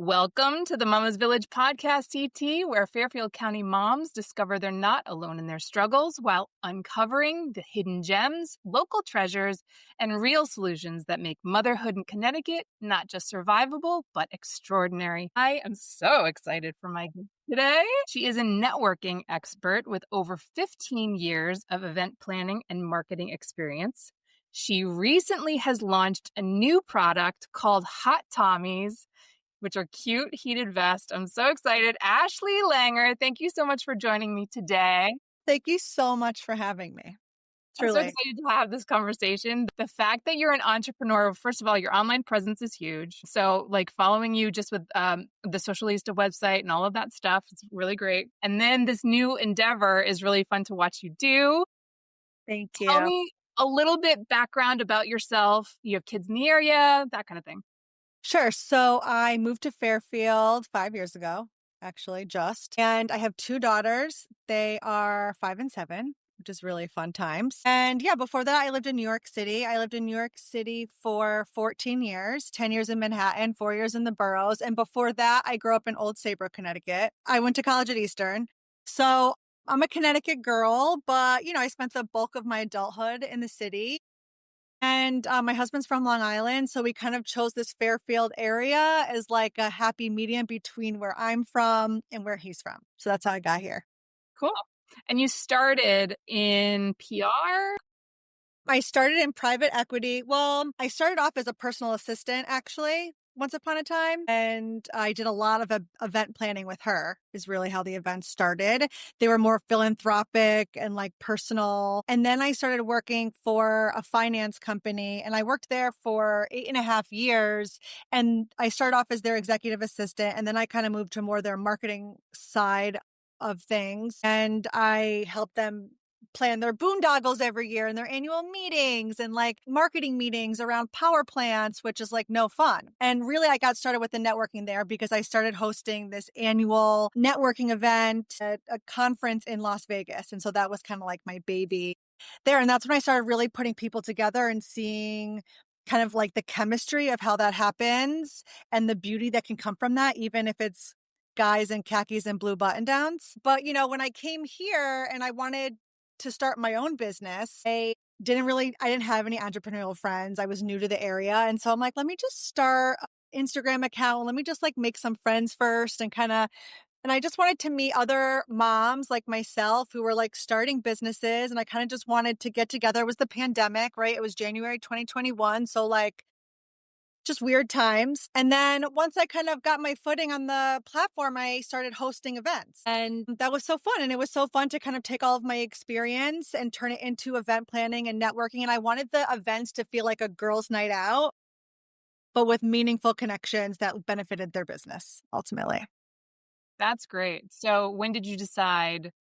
Welcome to the Mama's Village podcast, CT, where Fairfield County moms discover they're not alone in their struggles while uncovering the hidden gems, local treasures, and real solutions that make motherhood in Connecticut not just survivable, but extraordinary. I am so excited for my guest today. She is a networking expert with over 15 years of event planning and marketing experience. She recently has launched a new product called Hot Tommies, which are cute heated vests. I'm so excited. Ashley Langer, thank you so much for joining me today. Thank you so much for having me. I'm so excited to have this conversation. The fact that you're an entrepreneur, first of all, your online presence is huge. So like following you just with the Socialista website and all of that stuff, it's really great. And then this new endeavor is really fun to watch you do. Thank Tell you. me a little bit background about yourself. You have kids in the area, that kind of thing. Sure. So I moved to Fairfield 5 years ago, actually, and I have two daughters. They are 5 and 7, which is really fun times. And yeah, before that, I lived in New York City. I lived in New York City for 14 years, 10 years in Manhattan, 4 years in the boroughs. And before that, I grew up in Old Saybrook, Connecticut. I went to college at Eastern. So I'm a Connecticut girl, but I spent the bulk of my adulthood in the city. And my husband's from Long Island, so we kind of chose this Fairfield area as like a happy medium between where I'm from and where he's from. So that's how I got here. Cool. And you started in PR? I started in private equity. Well, I started off as a personal assistant, actually, once upon a time. And I did a lot of event planning with her, is really how the events started. They were more philanthropic and like personal. And then I started working for a finance company, and I worked there for 8.5 years. And I started off as their executive assistant. And then I kind of moved to more their marketing side of things. And I helped them plan their boondoggles every year and their annual meetings and like marketing meetings around power plants, which is like no fun. And really, I got started with the networking there because I started hosting this annual networking event at a conference in Las Vegas. And so that was kind of like my baby there. And that's when I started really putting people together and seeing kind of like the chemistry of how that happens and the beauty that can come from that, even if it's guys in khakis and blue button downs. But, when I came here and I wanted to start my own business, I didn't have any entrepreneurial friends. I was new to the area. And so I'm like, let me just start an Instagram account. Let me just like make some friends first and I just wanted to meet other moms like myself who were like starting businesses. And I kind of just wanted to get together. It was the pandemic, right? It was January 2021. So like just weird times. And then once I kind of got my footing on the platform, I started hosting events. And that was so fun. And it was so fun to kind of take all of my experience and turn it into event planning and networking. And I wanted the events to feel like a girls' night out, but with meaningful connections that benefited their business ultimately. That's great. So when did you decide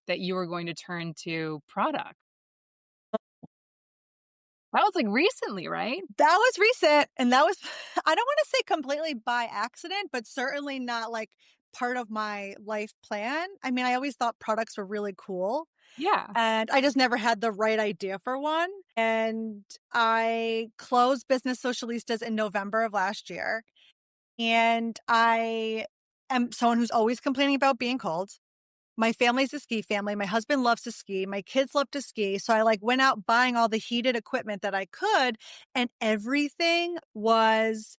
that you were going to turn to product? That was like recently, right? That was recent. And that was, I don't want to say completely by accident, but certainly not like part of my life plan. I mean, I always thought products were really cool. Yeah. And I just never had the right idea for one. And I closed Business Socialistas in November of last year. And I am someone who's always complaining about being cold. My family's a ski family. My husband loves to ski. My kids love to ski. So I like went out buying all the heated equipment that I could. And everything was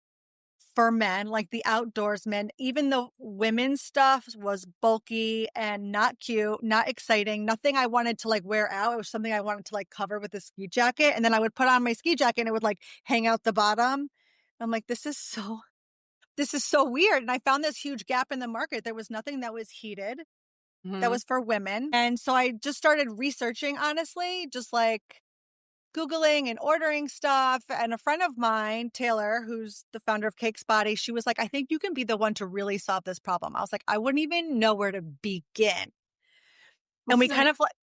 for men, like the outdoorsmen. Even the women's stuff was bulky and not cute, not exciting, nothing I wanted to like wear out. It was something I wanted to like cover with a ski jacket. And then I would put on my ski jacket and it would like hang out the bottom. I'm like, this is so weird. And I found this huge gap in the market. There was nothing that was heated that was for women. And so I just started researching, honestly, just like Googling and ordering stuff. And a friend of mine, Taylor, who's the founder of Cakes Body, she was like, I think you can be the one to really solve this problem. I was like, I wouldn't even know where to begin. And we kind of like,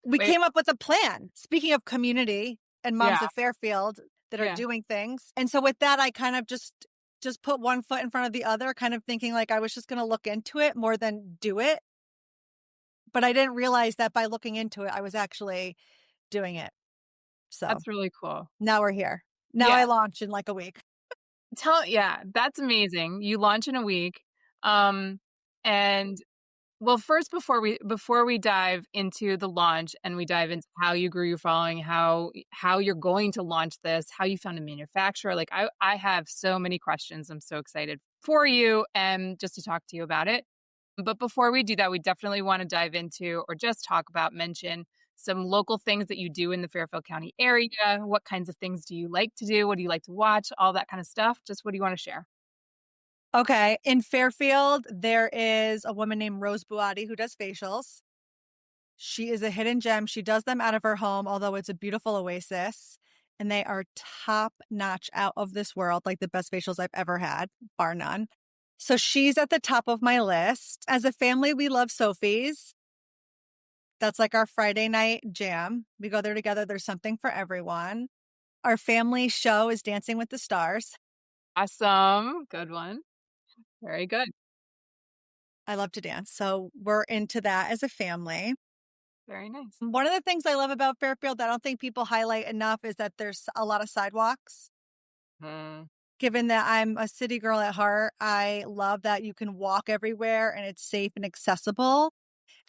we came up with a plan. Speaking of community and moms of Fairfield that are doing things. And so with that, I kind of just put one foot in front of the other, kind of thinking like I was just going to look into it more than do it. But I didn't realize that by looking into it, I was actually doing it. So That's really cool. now we're here. Now I launch in like a week. Yeah, that's amazing. You launch in a week. Um, and well, first, before we dive into the launch and we dive into how you grew your following, how you're going to launch this, how you found a manufacturer, like I have so many questions. I'm so excited for you and just to talk to you about it. But before we do that, we definitely want to dive into or just talk about mention some local things that you do in the Fairfield County area. What kinds of things do you like to do? What do you like to watch? All that kind of stuff. Just what do you want to share? Okay. In Fairfield, there is a woman named Rose Buati who does facials. She is a hidden gem. She does them out of her home, although it's a beautiful oasis. And they are top notch, out of this world, like the best facials I've ever had, bar none. So she's at the top of my list. As a family, we love Sophie's. That's like our Friday night jam. We go there together. There's something for everyone. Our family show is Dancing with the Stars. Awesome. Good one. Very good. I love to dance. So we're into that as a family. Very nice. One of the things I love about Fairfield that I don't think people highlight enough is that there's a lot of sidewalks. Mm, Given that I'm a city girl at heart, I love that you can walk everywhere and it's safe and accessible.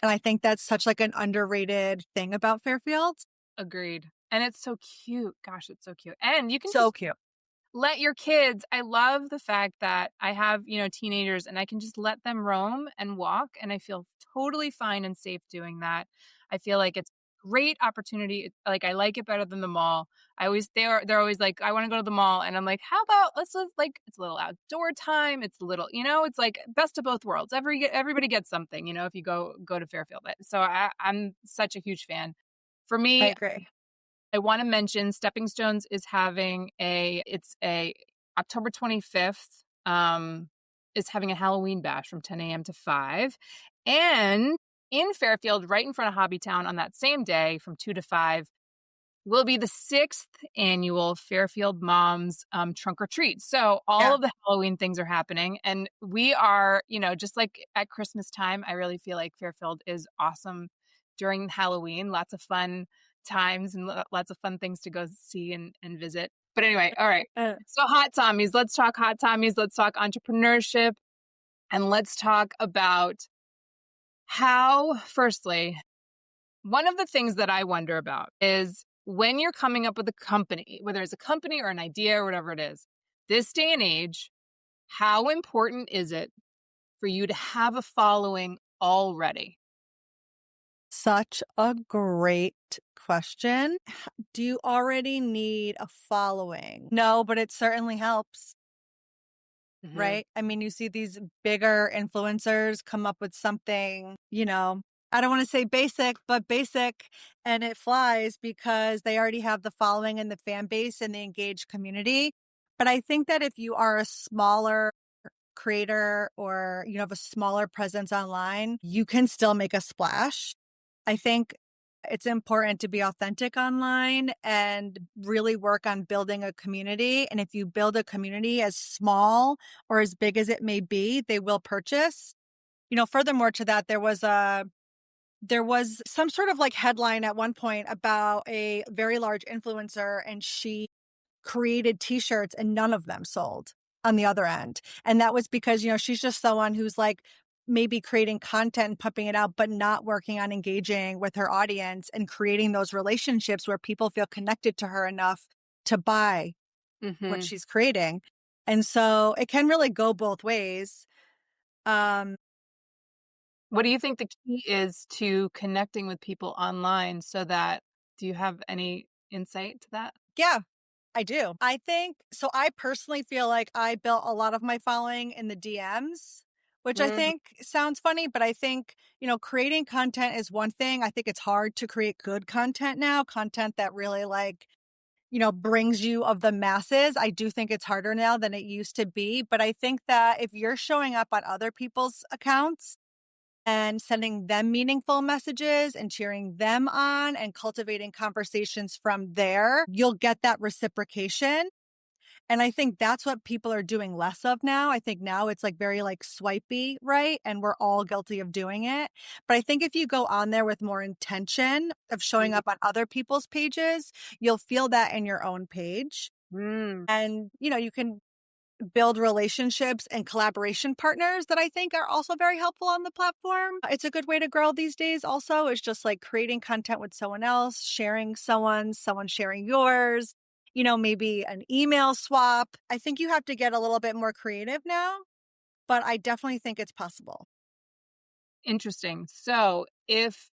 And I think that's such like an underrated thing about Fairfield. agreed. And it's so cute. Gosh, it's so cute. And you can So just cute. let your kids I love the fact that I have, teenagers and I can just let them roam and walk, and I feel totally fine and safe doing that. I feel like it's a great opportunity. Like, I like it better than the mall. I always they're always like, "I wanna go to the mall," and I'm like, "How about like, it's a little outdoor time, it's a little," it's like best of both worlds. Everybody gets something, if you go to Fairfield. So I'm such a huge fan. For I me, agree. I wanna mention Stepping Stones is having a October 25th, is having a Halloween bash from 10 AM to 5, and in Fairfield, right in front of Hobbytown on that same day from 2 to 5 will be the 6th annual Fairfield Moms, Trunk or Treat. So all Yeah. of the Halloween things are happening, and we are, just like at Christmas time, I really feel like Fairfield is awesome during Halloween. Lots of fun times and lots of fun things to go see and visit. But anyway, all right. Uh, So Hot Tommies, let's talk Hot Tommies. Let's talk entrepreneurship, and let's talk about how, firstly, one of the things that I wonder about is when you're coming up with a company, whether it's a company or an idea or whatever it is, this day and age, how important is it for you to have a following already? Such a great question. Do you already need a following? No, but it certainly helps. Hmm. Right? I mean, you see these bigger influencers come up with something, I don't want to say basic, but basic, and it flies because they already have the following and the fan base and the engaged community. But I think that if you are a smaller creator or you have a smaller presence online, you can still make a splash. I think it's important to be authentic online and really work on building a community. And if you build a community as small or as big as it may be, they will purchase. Furthermore to that, there was some sort of like headline at one point about a very large influencer, and she created t-shirts and none of them sold on the other end. And that was because, she's just someone who's like maybe creating content and pumping it out, but not working on engaging with her audience and creating those relationships where people feel connected to her enough to buy what Hmm. she's creating. And so it can really go both ways. Um, What do you think the key is to connecting with people online do you have any insight to that? yeah, I do. I think so. I personally feel like I built a lot of my following in the DMs, which I Mm, think sounds funny, but I think, creating content is one thing. I think it's hard to create good content now, content that really like, brings you of the masses. I do think it's harder now than it used to be. But I think that if you're showing up on other people's accounts and sending them meaningful messages and cheering them on and cultivating conversations from there, you'll get that reciprocation. And I think that's what people are doing less of now. I think now it's like very like swipey, right? And we're all guilty of doing it. But I think if you go on there with more intention of showing mm, up on other people's pages, you'll feel that in your own page. mm. And, you can build relationships and collaboration partners that I think are also very helpful on the platform. It's a good way to grow these days also. It's just like creating content with someone else, sharing someone sharing yours, maybe an email swap. I think you have to get a little bit more creative now, but I definitely think it's possible. Interesting. So if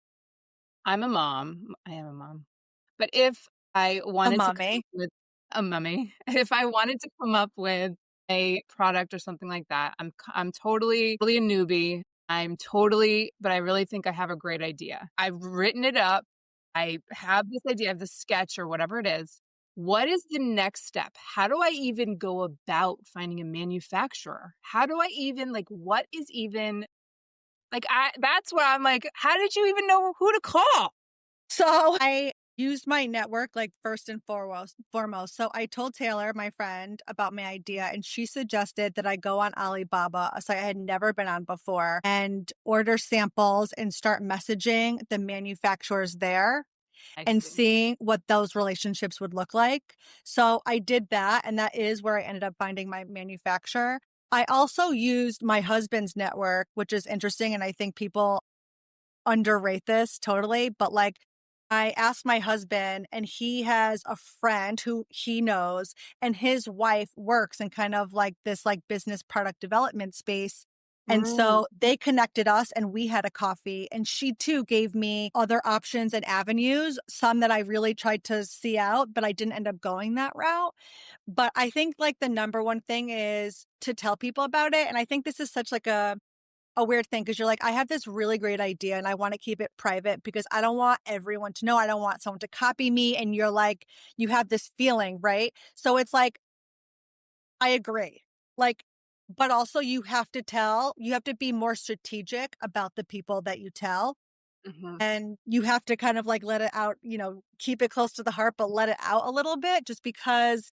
I'm a mom, I am a mom, but if I A wanted to come up mommy. with a mummy, if I wanted to come up with a product or something like that, I'm totally really a newbie. But I really think I have a great idea. I've written it up. I have this idea, I have this sketch or whatever it is. What is the next step? How do I even go about finding a manufacturer? How do I even what is even that's where I'm like, how did you even know who to call? So I used my network like first and foremost. So I told Taylor, my friend, about my idea, and she suggested that I go on Alibaba, a site I had never been on before, and order samples and start messaging the manufacturers there I and see. seeing what those relationships would look like. So I did that, and that is where I ended up finding my manufacturer. I also used my husband's network, which is interesting, and I think people underrate this totally, but like I asked my husband and he has a friend who he knows and his wife works in kind of like this like business product development space. And Mm, so they connected us and we had a coffee and she too gave me other options and avenues, some that I really tried to see out, but I didn't end up going that route. But I think like the number one thing is to tell people about it. And I think this is such like a weird thing because you're like, I have this really great idea and I want to keep it private because I don't want everyone to know. I don't want someone to copy me. And you're like, you have this feeling, right? So it's like, I agree. Like, but also you have to be more strategic about the people that you tell. mhm. And you have to kind of like let it out, keep it close to the heart, but let it out a little bit just because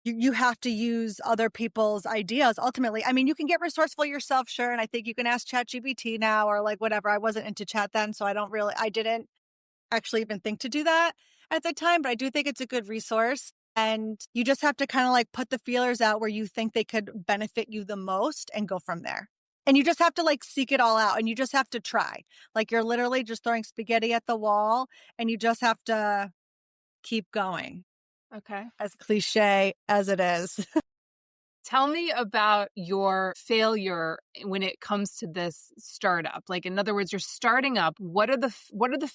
you have to use other people's ideas ultimately. I mean, you can get resourceful yourself, sure. And I think you can ask ChatGPT now or like whatever. I wasn't into chat then, so I didn't actually even think to do that at the time, but I do think it's a good resource. And you just have to kind of like put the feelers out where you think they could benefit you the most and go from there. And you just have to like seek it all out and you just have to try. Like you're literally just throwing spaghetti at the wall and you just have to keep going, Okay. as cliche as it is. Tell me about your failure when it comes to this startup. Like, in other words, you're starting up. What are the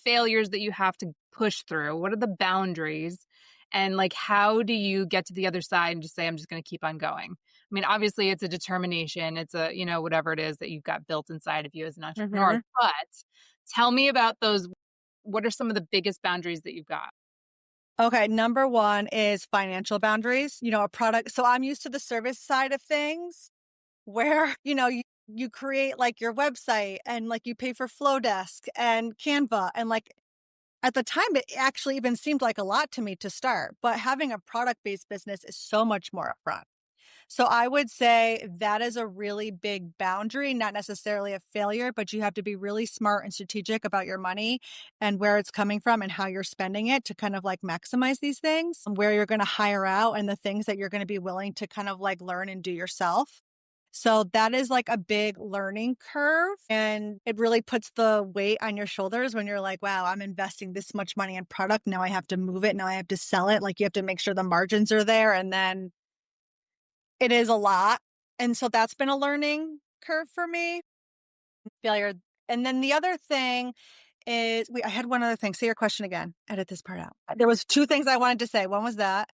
failures that you have to push through? What are the boundaries? And like, how do you get to the other side and just say, I'm just going to keep on going? I mean, obviously, it's a determination. It's whatever it is that you've got built inside of you as an entrepreneur. Mhm. But tell me about those. What are some of the biggest boundaries that you've got? Okay, number one is financial boundaries, a product. So I'm used to the service side of things where, you create like your website and like you pay for Flowdesk and Canva. And like at the time, it actually even seemed like a lot to me to start. But having a product based business is so much more upfront. So I would say that is a really big boundary, not necessarily a failure, but you have to be really smart and strategic about your money and where it's coming from and how you're spending it to kind of like maximize these things, where you're going to hire out and the things that you're going to be willing to kind of like learn and do yourself. So that is like a big learning curve and it really puts the weight on your shoulders when you're like, wow, I'm investing this much money in product. Now I have to move it. Now I have to sell it. Like you have to make sure the margins are there. And then it is a lot, and so that's been a learning curve for me, failure. And then the other thing is I had one other thing. Say your question again. Edit this part out. There was 2 things I wanted to say. One was that.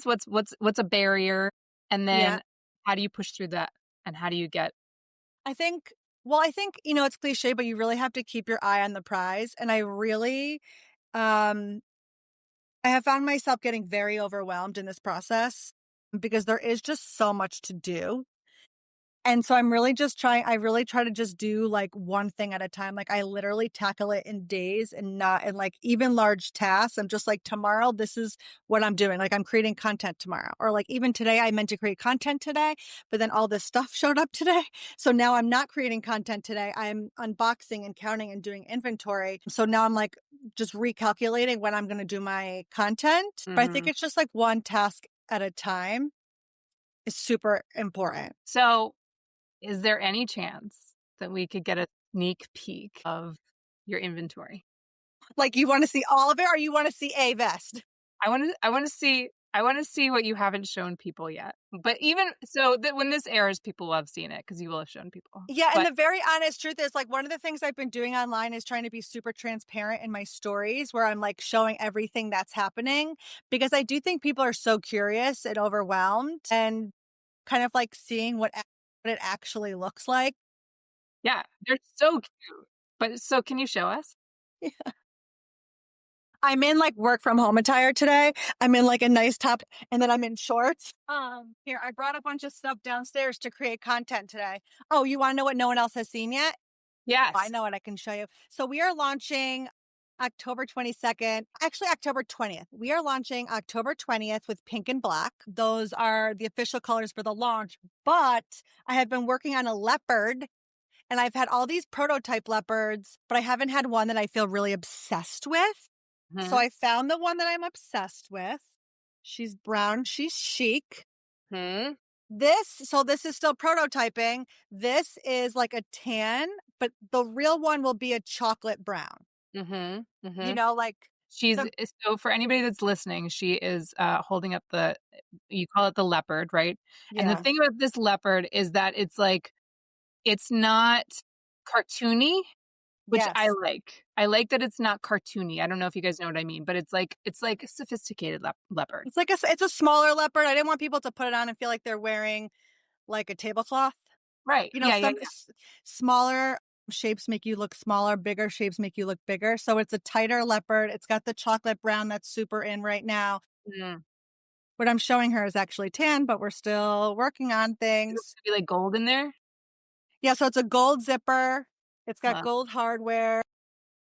What's a barrier? And Yeah. then how do you push through that? And how do you get I think, it's cliche, but you really have to keep your eye on the prize, and um I have found myself getting very overwhelmed in this process because there is just so much to do. And so I really try to just do like one thing at a time. Like I literally tackle it in days and not in like even large tasks. I'm just like, tomorrow, this is what I'm doing. Like I'm creating content tomorrow. Or like even today, I meant to create content today, but then all this stuff showed up today. So now I'm not creating content today. I'm unboxing and counting and doing inventory. So now I'm like just recalculating when I'm going to do my content. But I think Mhm. it's just like one task at a time is super important. So, is there any chance that we could get a sneak peek of your inventory? Like, you wanna see all of it or you wanna see a vest? I wanna see what you haven't shown people yet. But even so that when this airs, people will have seen it because you will have shown people. Yeah, and But the very honest truth is, like, one of the things I've been doing online is trying to be super transparent in my stories where I'm, like, showing everything that's happening because I do think people are so curious and overwhelmed and kind of, like, seeing what it actually looks like. yeah, they're so cute. But so can you show us? I'm in, like, work from home attire today. I'm in, like, a nice top, and then I'm in shorts. Here, I brought a bunch of stuff downstairs to create content today. Oh, you wanna know what no one else has seen yet? I Yes. know what I can show you. So we are launching October 22nd, actually October 20th. We are launching October 20th with pink and black. Those are the official colors for the launch. But I have been working on a leopard and I've had all these prototype leopards, but I haven't had one that I feel really obsessed with. So Mhm. I found the one that I'm obsessed with. She's brown, she's chic. Mhm. This is still prototyping. This is like a tan, but the real one will be a chocolate brown. Mhm. You Mhm. know, like She's the so for anybody that's listening, she is, holding up the you call it the leopard, right? And the yeah. thing about this leopard is that it's like it's not cartoony, which I Yes. like. I like that it's not cartoony. I don't know if you guys know what I mean, but it's like a sophisticated leopard. It's a smaller leopard. I didn't want people to put it on and feel like they're wearing like a tablecloth. Right. You know, Yeah, yeah, yeah. smaller shapes make you look smaller, bigger shapes make you look bigger. So it's a tighter leopard. It's got the chocolate brown that's super in right now. Mm. What I'm showing her is actually tan, but we're still working on Is it things. gonna be like gold in there? Yeah, so it's a gold zipper. It's got Love, gold hardware.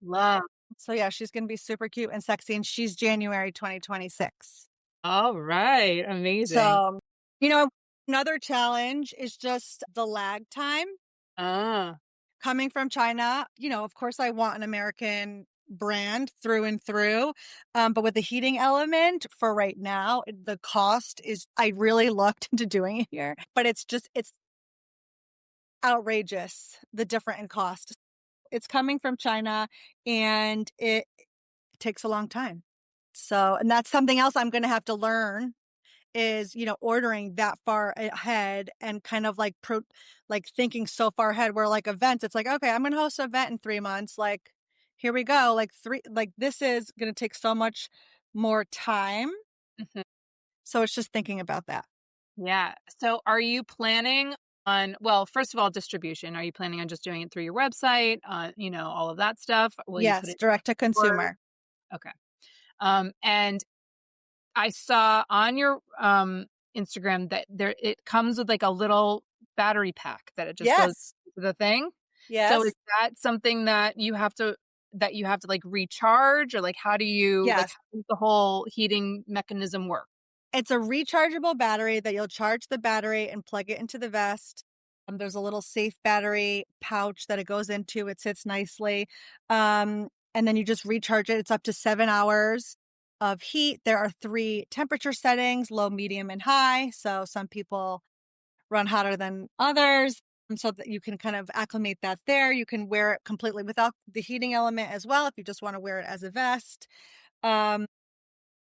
love. So yeah, she's gonna be super cute and sexy, and she's January 2026. Alright, amazing. So, you know, another challenge is just the lag time Ah. coming from China. You know, of course, I want an American brand through and through. But with the heating element for right now, the cost is, I really looked into doing it here, but it's outrageous the different in cost. It's coming from China and it takes a long time. So, and that's something else I'm going to have to learn is, you know, ordering that far ahead and kind of like like thinking so far ahead where like events, it's like, okay, I'm going to host an event in 3 months. Like, here we go. Like this is going to take so much more time. Mhm. So it's just thinking about that. Yeah. So are you planning on well, first of all, distribution. Are you planning on just doing it through your website, all of that stuff? Will you put Yes. it Direct to in stores? consumer. Okay. And I saw on your Instagram that there it comes with like a little battery pack that it just goes Yes. into the thing. So is Yes. that something that you have to like recharge or like Yes. how does the whole heating mechanism work? It's a rechargeable battery that you'll charge the battery and plug it into the vest. There's a little safe battery pouch that it goes into. It sits nicely. And then you just recharge it. It's up to 7 hours of heat. There are three temperature settings, low, medium, and high. So some people run hotter than others. And so that you can kind of acclimate that there. You can wear it completely without the heating element as well if you just want to wear it as a vest. Um,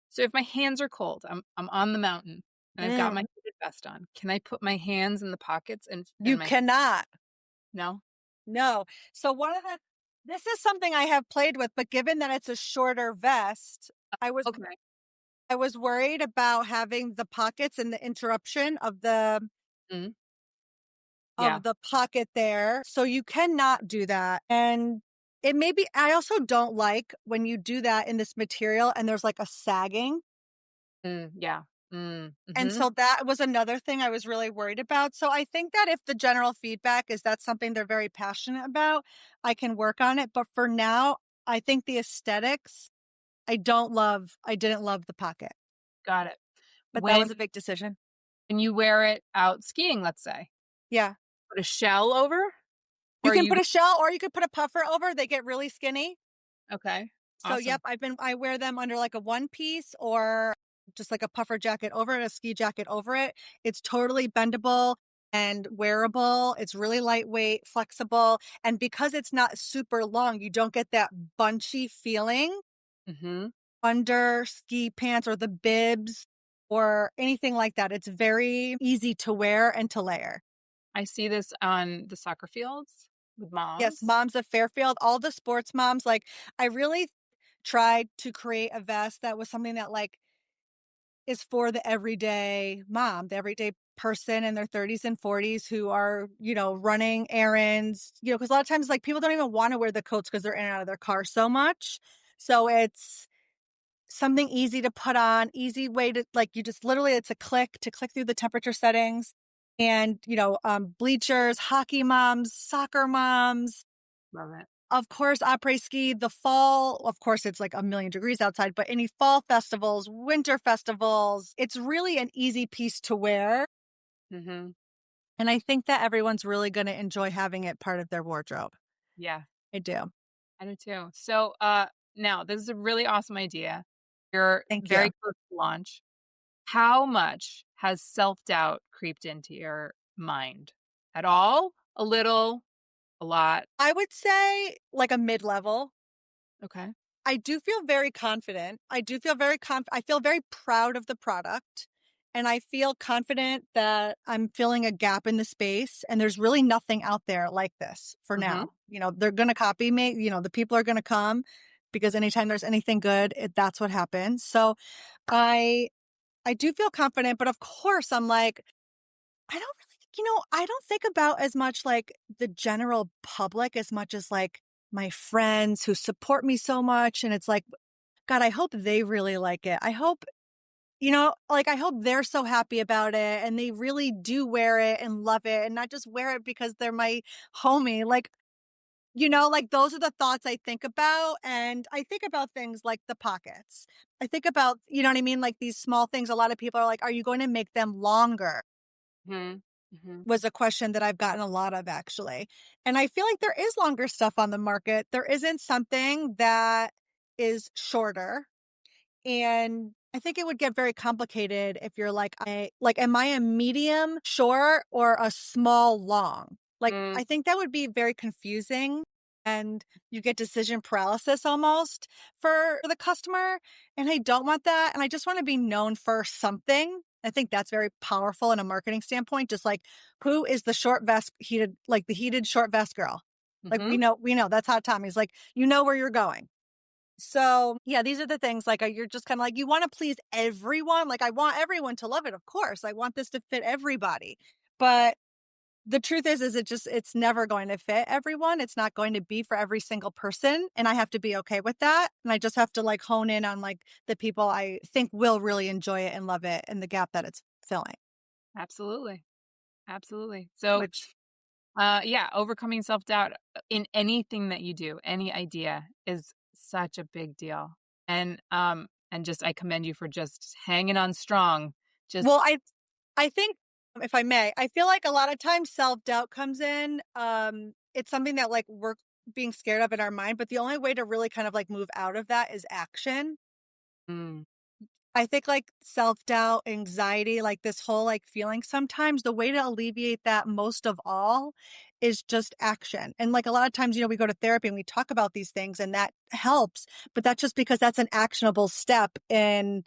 So if my hands are cold, I'm on the mountain and I've got my mm, heated vest on. Can I put my hands in the pockets and you my cannot. no? No. So this is something I have played with, but given that it's a shorter vest, I was Okay. I was worried about having the pockets and the interruption Mm, yeah. of the pocket there. So you cannot do that. And it may be I also don't like when you do that in this material and there's like a sagging. Yeah. Mm, And mhm. so that was another thing I was really worried about. So I think that if the general feedback is that's something they're very passionate about, I can work on it. But for now, I think the aesthetics, I didn't love the pocket, Got it. but that When was a big decision. when you wear it out skiing, let's say, Yeah. put a shell over You or can you put a shell or you could put a puffer over. They get really skinny. okay. So Awesome. yep, I wear them under like a one piece or just like a puffer jacket over it, a ski jacket over it. It's totally bendable and wearable. It's really lightweight, flexible. And because it's not super long, you don't get that bunchy feeling Hmm. under ski pants or the bibs or anything like that. It's very easy to wear and to layer. I see this on the soccer fields with Yes, moms. moms of Fairfield, all the sports moms, like, I really tried to create a vest that was something that, like, is for the everyday mom, the everyday person in their 30s and 40s who are, running errands, because a lot of times, like, people don't even wanna wear the coats because 'cause they're in and out of their car so much. So it's something easy to put on, easy way to like, you just literally it's a click to click through the temperature settings and, bleachers, hockey moms, soccer moms, Love it. of course, après ski, the fall, of course, it's like a million degrees outside, but any fall festivals, winter festivals, it's really an easy piece to wear. Hmm. And I think that everyone's really going to enjoy having it part of their wardrobe. Yeah, I do. I do too. So, now this is a really awesome idea. You're Thank very you. close to launch. How much has self-doubt creeped into your mind? At all? A little? A lot? I would say like a mid level. Okay. I do feel very confident. I feel very proud of the product. And I feel confident that I'm filling a gap in the space. And there's really nothing out there like this for Mhm. now. They're going to copy me. The people are going to come because anytime there's anything good, that's what happens. So I, I do feel confident, but of course I'm like, I don't really, I don't think about as much like the general public as much as like my friends who support me so much. And it's like, God, I hope they really like it. I hope, like, I hope they're so happy about it and they really do wear it and love it and not just wear it because they're my homie. Like, like those are the thoughts I think about. And I think about things like the pockets. I think about, you know what I mean? Like these small things. A lot of people are like, are you going to make them longer? Mhm. Mhm. Was a question that I've gotten a lot of actually. And I feel like there is longer stuff on the market. There isn't something that is shorter. And I think it would get very complicated if you're like, am I a medium short or a small long? Like, Mm. I think that would be very confusing and you get decision paralysis almost for the customer. And I don't want that. And I just want to be known for something. I think that's very powerful in a marketing standpoint. Just like who is the short vest heated, like the heated short vest girl? Like Mhm. we know that's Hot Tommy's. Like, you know where you're going. So, yeah, these are the things like you're just kind of like, you want to please everyone. Like, I want everyone to love it. Of course, I want this to fit everybody. But the truth is it's never going to fit everyone. It's not going to be for every single person. And I have to be okay with that. And I just have to like hone in on like the people I think will really enjoy it and love it and the gap that it's filling, Absolutely. Absolutely. So, which, yeah, overcoming self-doubt in anything that you do, any idea is such a big deal. And just I commend you for just hanging on strong. well, Just I think, if I may, I feel like a lot of times self-doubt comes in. It's something that like we're being scared of in our mind, but the only way to really kind of like move out of that is action. mm, I think like self-doubt, anxiety, like this whole like feeling, sometimes the way to alleviate that most of all is just action. And like a lot of times, we go to therapy and we talk about these things and that helps, but that's just because that's an actionable step in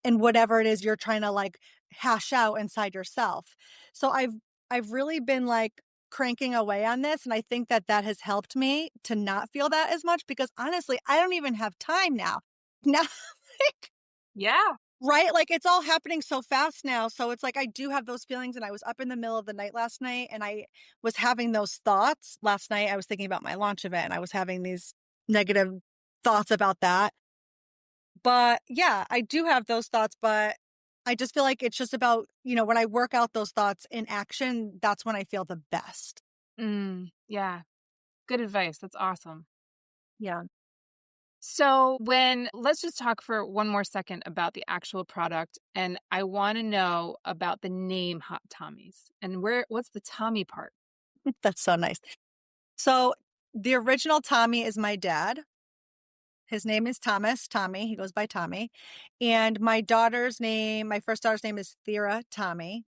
whatever it is you're trying to like hash out inside yourself. So I've really been like cranking away on this and I think that that has helped me to not feel that as much because honestly, I don't even have time now. Now yeah. right? Like, it's all happening so fast now, so it's like I do have those feelings, and I was up in the middle of the night last night, and I was having those thoughts. Last night, I was thinking about my launch event, and I was having these negative thoughts about that. But, yeah, I do have those thoughts, but I just feel like it's just about, when I work out those thoughts in action, that's when I feel the best. Yeah. Good advice. That's awesome. Yeah. So, when let's just talk for one more second about the actual product. And I want to know about the name Hot Tommies and what's the Tommy part? That's so nice. So, the original Tommy is my dad. His name is Tommy. He goes by Tommy. And my first daughter's name is Thera Tommy.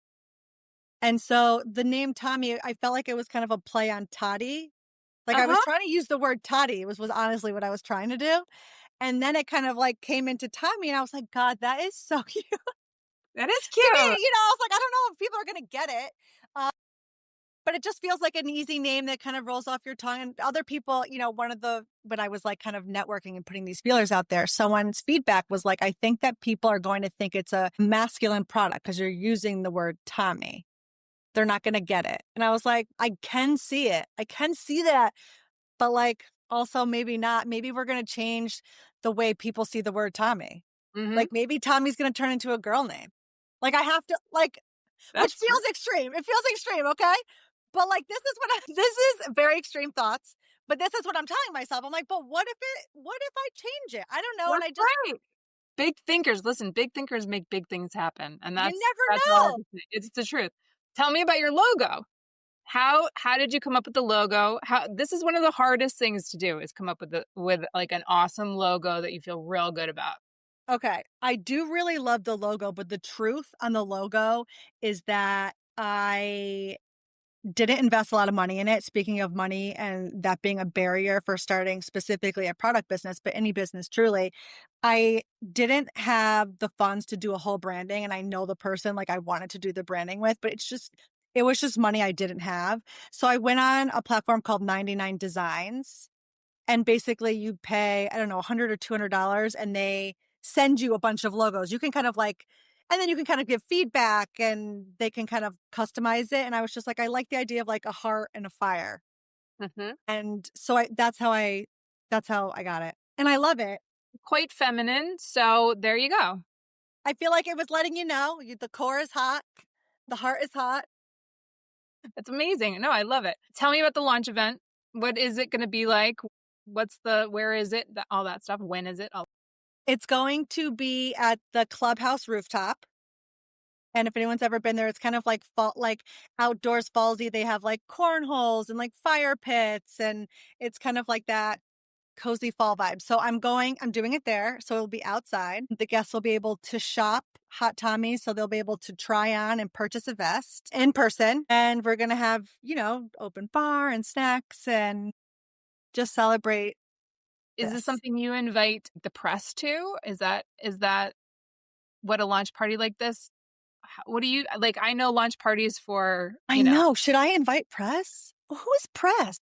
And so the name Tommy, I felt like it was kind of a play on Toddy. Like I was Uh-huh. trying to use the word toddy was honestly what I was trying to do. And then it kind of like came into Tommy and I was like, God, that is so cute That is to me. cute. I was like, I don't know if people are going to get it. Uh, but it just feels like an easy name that kind of rolls off your tongue. And other people, when I was like kind of networking and putting these feelers out there, someone's feedback was like, I think that people are going to think it's a masculine product because you're using the word Tommy. They're not going to get it. And I was like, I can see it. I can see that. But like, also maybe not. Maybe we're going to change the way people see the word Tommy. Mhm. Like maybe Tommy's going to turn into a girl name. Like I have to like, which That's true. feels extreme. It feels extreme. Okay. But like, this is very extreme thoughts, but this is what I'm telling myself. I'm like, but what if I change it? I don't know. And That's I just, right. Big thinkers, listen, big thinkers make big things happen, and you that's all I have never to know. say. It's the truth. Tell me about your logo. How did you come up with the logo? How this is one of the hardest things to do is come up with like an awesome logo that you feel real good about. Okay. I do really love the logo, but the truth on the logo is that I didn't invest a lot of money in it. Speaking of money and that being a barrier for starting specifically a product business, but any business truly, I didn't have the funds to do a whole branding. And I know the person like I wanted to do the branding with, but it was just money I didn't have. So I went on a platform called 99 Designs and basically you pay, I don't know, 100 or $200 and they send you a bunch of logos. You can kind of like, and then you can kind of give feedback and they can kind of customize it. And I was just like, I like the idea of like a heart and a fire. Mhm. And so that's how I got it. And I love it. Quite feminine, so there you go. I feel like it was letting the core is hot, the heart is hot. It's amazing. No, I love it. Tell me about the launch event. What is it gonna be like? Where is it? All that stuff. When is it? All It's going to be at the clubhouse rooftop. And if anyone's ever been there, it's kind of like fall, like outdoors fallsy. They have like cornholes and like fire pits, and it's kind of like that cozy fall vibe. So I'm doing it there. So it'll be outside. The guests will be able to shop Hot Tommies. So they'll be able to try on and purchase a vest in person. And we're going to have, open bar and snacks and just celebrate is this this. something you invite the press to? Is that what a launch party like this what do you like? I know launch parties for, I know. Should I invite press? Who is press?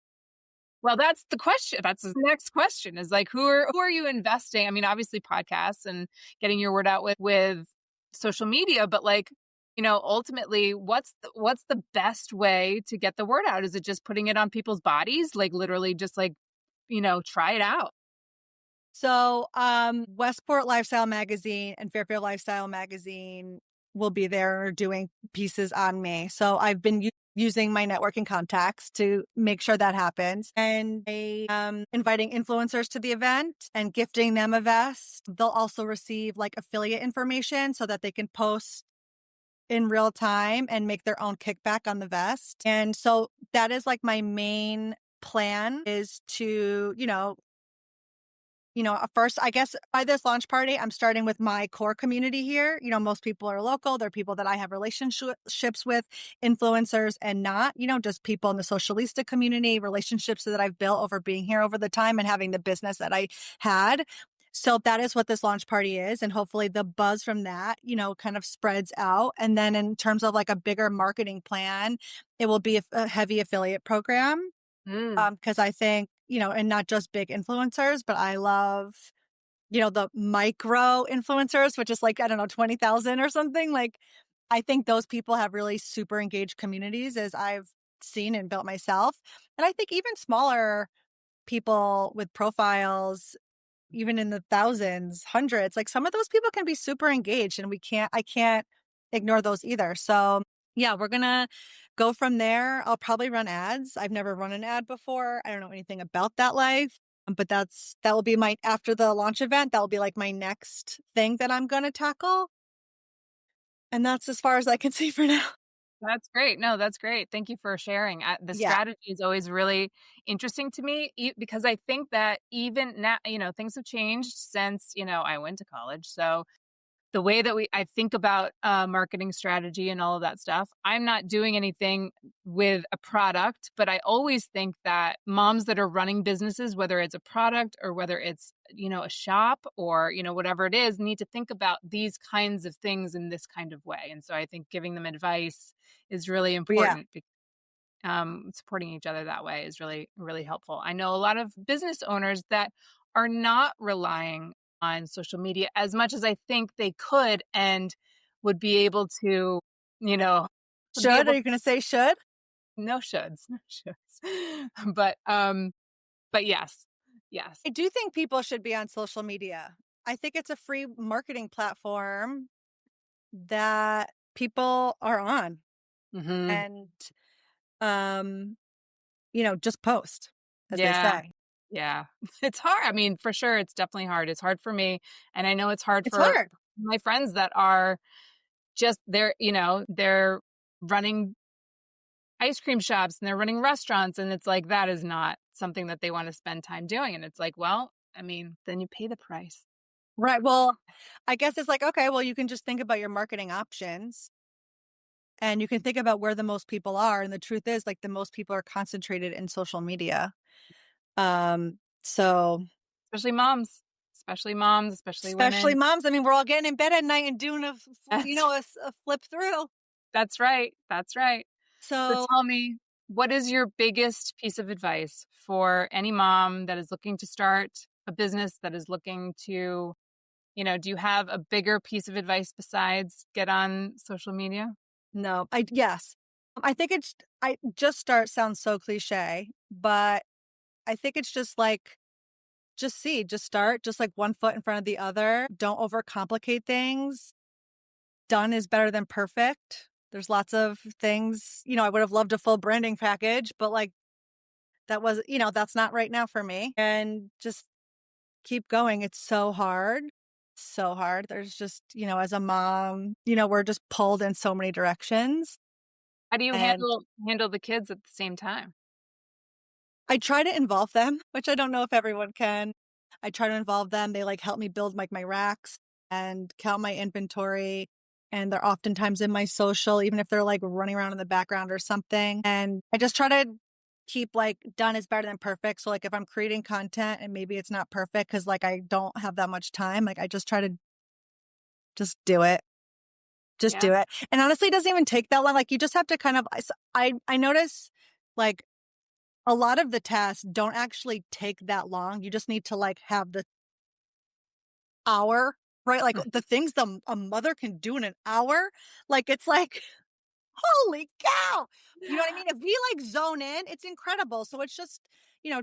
well, that's the question. That's the next question is like, who are you investing? I mean, obviously podcasts and getting your word out with social media, but like, ultimately, what's the best way to get the word out? Is it just putting it on people's bodies? Like literally just like, try it out. So, Westport Lifestyle Magazine and Fairfield Lifestyle Magazine will be there doing pieces on me. So I've been using my networking contacts to make sure that happens. And inviting influencers to the event and gifting them a vest. They'll also receive like affiliate information so that they can post in real time and make their own kickback on the vest. And so that is like my main plan is to, first, I guess by this launch party, I'm starting with my core community here. Most people are local. They're people that I have relationships with, influencers and not, just people in the socialista community, relationships that I've built over being here over the time and having the business that I had. So that is what this launch party is. And hopefully the buzz from that, kind of spreads out. And then in terms of like a bigger marketing plan, it will be a heavy affiliate program. Mm. Because I think, and not just big influencers, but I love, the micro influencers, which is like, I don't know, 20,000 or something. Like, I think those people have really super engaged communities as I've seen and built myself. And I think even smaller people with profiles, even in the thousands, hundreds, like some of those people can be super engaged and I can't ignore those either. So yeah, we're going to go from there. I'll probably run ads. I've never run an ad before. I don't know anything about that life, but that will be after the launch event, that will be like my next thing that I'm going to tackle. And that's as far as I can see for now. That's great. No, that's great. Thank you for sharing. The Yeah. strategy is always really interesting to me because I think that even now, things have changed since, I went to college. So the way that I think about marketing strategy and all of that stuff, I'm not doing anything with a product, but I always think that moms that are running businesses, whether it's a product or whether it's, a shop or, whatever it is, need to think about these kinds of things in this kind of way. And so I think giving them advice is really Yeah. important. Supporting each other that way is really, really helpful. I know a lot of business owners that are not relying on social media as much as I think they could and would be able to, you know, would be Should? Are able you going to say should? no shoulds, no shoulds. But yes. Yes. I do think people should be on social media. I think it's a free marketing platform that people are on Mhm. and, um, just post, as they Yeah. say. Yeah. It's hard. I mean, for sure, it's definitely hard. It's hard for me, and I know it's hard It's for hard. my friends that are just they're running ice cream shops and they're running restaurants, and it's like that is not something that they want to spend time doing, and it's like, well, I mean, then you pay the price. Right. Well, I guess it's like, okay, well, you can just think about your marketing options and you can think about where the most people are. And the truth is, like, the most people are concentrated in social media. So Especially moms, especially especially women. moms. I mean, we're all getting in bed at night and doing That's a flip through. that's right. That's right. So So tell me, what is your biggest piece of advice for any mom that is looking to start a business, that is looking to, do you have a bigger piece of advice besides get on social media? no, yes. I think I just start sounds so cliche, but I think it's just like, just start, just like one foot in front of the other. Don't overcomplicate things. Done is better than perfect. There's lots of things, I would have loved a full branding package, but like that was, that's not right now for me. And just keep going. It's so hard. So hard. There's just, as a mom, we're just pulled in so many directions. How do you And handle the kids at the same time? I try to involve them, which I don't know if everyone can. I try to involve them. They like help me build like my racks and count my inventory. And they're oftentimes in my social, even if they're like running around in the background or something. And I just try to keep like done is better than perfect. So like if I'm creating content and maybe it's not perfect because like I don't have that much time, like I just try to just do it. Just Yeah. do it. And honestly, it doesn't even take that long. Like you just have to kind of I notice like a lot of the tasks don't actually take that long. You just need to like have the hour, right? Like Mm, the things a mother can do in an hour, like it's like, holy cow. You know what I mean? If we like zone in, it's incredible. So it's just,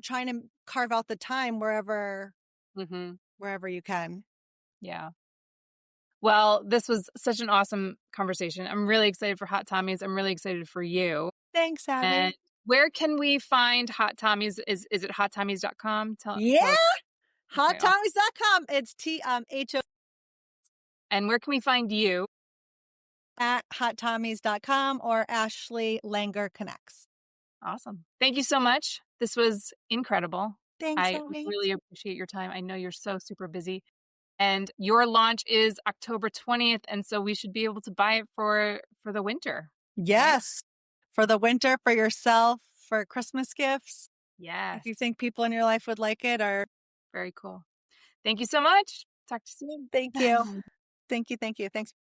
trying to carve out the time mhm. wherever you can. Yeah. Well, this was such an awesome conversation. I'm really excited for Hot Tommies. I'm really excited for you. Thanks, And Abby. where can we find Hot Tommies? Is it hottommies.com? Yeah. Tell us. Okay, awesome. HotTommies.com. It's HO And where can we find you? at HotTommies.com or Ashley Langer Connects. Awesome. Thank you so much. This was incredible. Thanks, I Abby. really appreciate your time. I know you're so super busy. And your launch is October 20th, and so we should be able to buy it for the winter, right? Yes. For the winter, for yourself, for Christmas gifts. If Yes. you think people in your life would like it, or Very cool. Thank you so much. Talk to you thank you. soon. Thank you. Thank you. Thanks.